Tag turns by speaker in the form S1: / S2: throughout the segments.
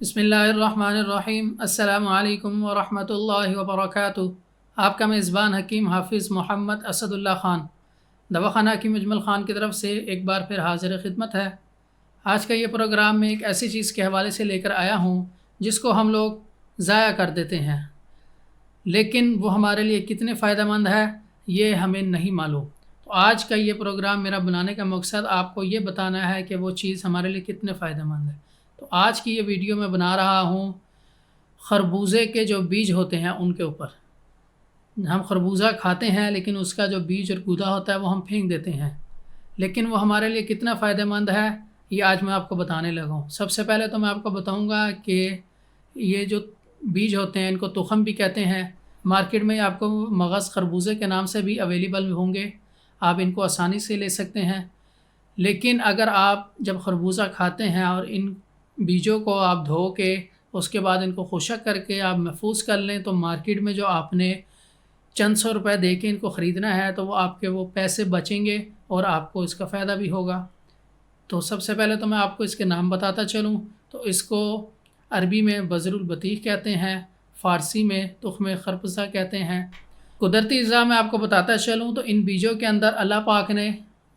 S1: بسم اللہ الرحمن الرحیم۔ السلام علیکم ورحمۃ اللہ وبرکاتہ۔ آپ کا میزبان حکیم حافظ محمد اسد اللہ خان دواخانہ حکیم اجمل خان کی طرف سے ایک بار پھر حاضر خدمت ہے۔ آج کا یہ پروگرام میں ایک ایسی چیز کے حوالے سے لے کر آیا ہوں جس کو ہم لوگ ضائع کر دیتے ہیں، لیکن وہ ہمارے لیے کتنے فائدہ مند ہے یہ ہمیں نہیں معلوم۔ تو آج کا یہ پروگرام میرا بنانے کا مقصد آپ کو یہ بتانا ہے کہ وہ چیز ہمارے لیے کتنے فائدہ مند ہے۔ تو آج کی یہ ویڈیو میں بنا رہا ہوں خربوزے کے جو بیج ہوتے ہیں ان کے اوپر۔ ہم خربوزہ کھاتے ہیں لیکن اس کا جو بیج اور گودا ہوتا ہے وہ ہم پھینک دیتے ہیں، لیکن وہ ہمارے لیے کتنا فائدہ مند ہے یہ آج میں آپ کو بتانے لگا ہوں۔ سب سے پہلے تو میں آپ کو بتاؤں گا کہ یہ جو بیج ہوتے ہیں ان کو تخم بھی کہتے ہیں۔ مارکیٹ میں آپ کو مغز خربوزے کے نام سے بھی اویلیبل ہوں گے، آپ ان کو آسانی سے لے سکتے ہیں۔ لیکن اگر آپ جب خربوزہ کھاتے ہیں اور ان بیجوں کو آپ دھو کے اس کے بعد ان کو خشک کر کے آپ محفوظ کر لیں تو مارکیٹ میں جو آپ نے چند سو روپے دے کے ان کو خریدنا ہے تو وہ آپ کے وہ پیسے بچیں گے اور آپ کو اس کا فائدہ بھی ہوگا۔ تو سب سے پہلے تو میں آپ کو اس کے نام بتاتا چلوں تو اس کو عربی میں بذر البطیخ کہتے ہیں، فارسی میں تخم خربوزہ کہتے ہیں۔ قدرتی اجزاء میں آپ کو بتاتا چلوں تو ان بیجوں کے اندر اللہ پاک نے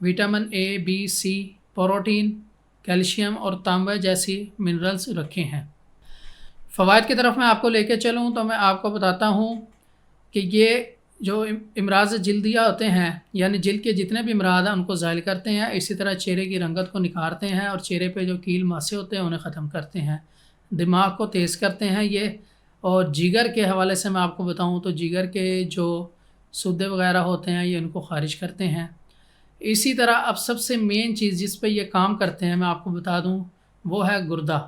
S1: vitamin A, B, C, protein, calcium اور تانبے جیسی منرلز رکھے ہیں۔ فوائد کی طرف میں آپ کو لے کے چلوں تو میں آپ کو بتاتا ہوں کہ یہ جو امراض جلدیہ ہوتے ہیں یعنی جلد کے جتنے بھی امراض ہیں ان کو زائل کرتے ہیں، اسی طرح چہرے کی رنگت کو نکھارتے ہیں اور چہرے پہ جو کیل ماسے ہوتے ہیں انہیں ختم کرتے ہیں، دماغ کو تیز کرتے ہیں یہ، اور جگر کے حوالے سے میں آپ کو بتاؤں تو جگر کے جو سودے وغیرہ ہوتے ہیں یہ ان کو خارج کرتے ہیں۔ اسی طرح اب سب سے مین چیز جس پہ یہ کام کرتے ہیں میں آپ کو بتا دوں وہ ہے گردہ۔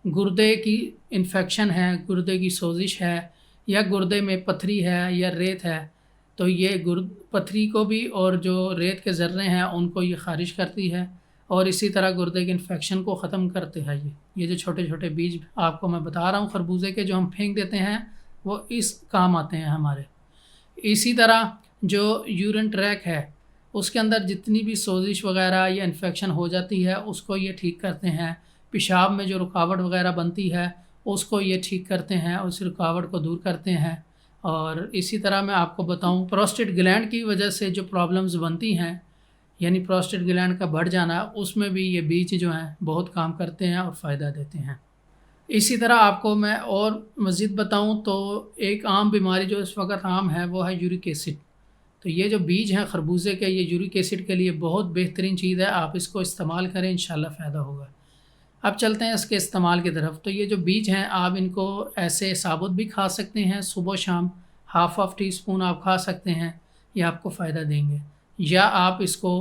S1: گردے کی انفیکشن ہے، گردے کی سوزش ہے یا گردے میں پتھری ہے یا ریت ہے تو یہ پتھری کو بھی اور جو ریت کے ذرے ہیں ان کو یہ خارج کرتی ہے، اور اسی طرح گردے کے انفیکشن کو ختم کرتے ہیں۔ یہ جو چھوٹے چھوٹے بیج آپ کو میں بتا رہا ہوں خربوزے کے جو ہم پھینک دیتے ہیں وہ اس کام آتے ہیں ہمارے۔ اسی طرح جو یورین ٹریک ہے اس کے اندر جتنی بھی سوزش وغیرہ یا انفیکشن ہو جاتی ہے اس کو یہ ٹھیک کرتے ہیں۔ پیشاب میں جو رکاوٹ وغیرہ بنتی ہے اس کو یہ ٹھیک کرتے ہیں، اس رکاوٹ کو دور کرتے ہیں۔ اور اسی طرح میں آپ کو بتاؤں پروسٹیٹ گلینڈ کی وجہ سے جو پرابلمز بنتی ہیں یعنی پروسٹیٹ گلینڈ کا بڑھ جانا، اس میں بھی یہ بیج جو ہیں بہت کام کرتے ہیں اور فائدہ دیتے ہیں۔ اسی طرح آپ کو میں اور مزید بتاؤں تو ایک عام بیماری جو اس وقت عام ہے وہ ہے یورک ایسڈ۔ تو یہ جو بیج ہیں خربوزے کے یہ یورک ایسڈ کے لیے بہت بہترین چیز ہے، آپ اس کو استعمال کریں انشاءاللہ فائدہ ہوگا۔ اب چلتے ہیں اس کے استعمال کی طرف۔ تو یہ جو بیج ہیں آپ ان کو ایسے ثابت بھی کھا سکتے ہیں، صبح و شام ہاف ٹی اسپون آپ کھا سکتے ہیں، یہ آپ کو فائدہ دیں گے، یا آپ اس کو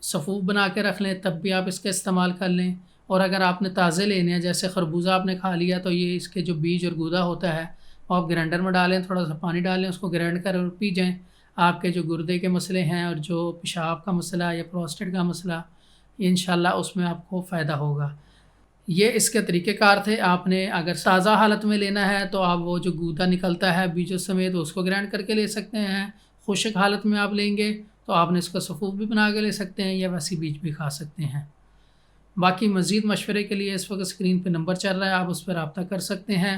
S1: سفوف بنا کے رکھ لیں تب بھی آپ اس کا استعمال کر لیں، اور اگر آپ نے تازے لینے ہیں جیسے خربوزہ آپ نے کھا لیا تو یہ اس کے جو بیج اور گودا ہوتا ہے وہ آپ گرینڈر میں ڈالیں، تھوڑا سا پانی ڈالیں، اس کو گرینڈ کر اور پی جائیں۔ آپ کے جو گردے کے مسئلے ہیں اور جو پیشاب کا مسئلہ یا پروسٹیٹ کا مسئلہ انشاءاللہ اس میں آپ کو فائدہ ہوگا۔ یہ اس کے طریقہ کار تھے۔ آپ نے اگر تازہ حالت میں لینا ہے تو آپ وہ جو گودا نکلتا ہے بیجوں سمیت اس کو گرینڈ کر کے لے سکتے ہیں، خشک حالت میں آپ لیں گے تو آپ نے اس کا سفوف بھی بنا کے لے سکتے ہیں یا ویسی بیج بھی کھا سکتے ہیں۔ باقی مزید مشورے کے لیے اس وقت اسکرین پہ نمبر چل رہا ہے، آپ اس پر رابطہ کر سکتے ہیں،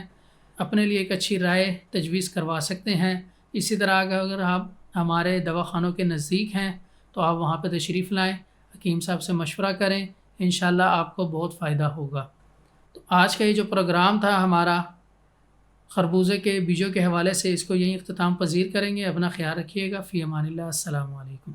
S1: اپنے لیے ایک اچھی رائے تجویز کروا سکتے ہیں۔ اسی طرح اگر آپ ہمارے دواخانوں کے نزدیک ہیں تو آپ وہاں پہ تشریف لائیں، حکیم صاحب سے مشورہ کریں، انشاءاللہ آپ کو بہت فائدہ ہوگا۔ تو آج کا یہ جو پروگرام تھا ہمارا خربوزے کے بیجوں کے حوالے سے، اس کو یہیں اختتام پذیر کریں گے۔ اپنا خیال رکھیے گا۔ فی امان اللہ۔ السلام علیکم۔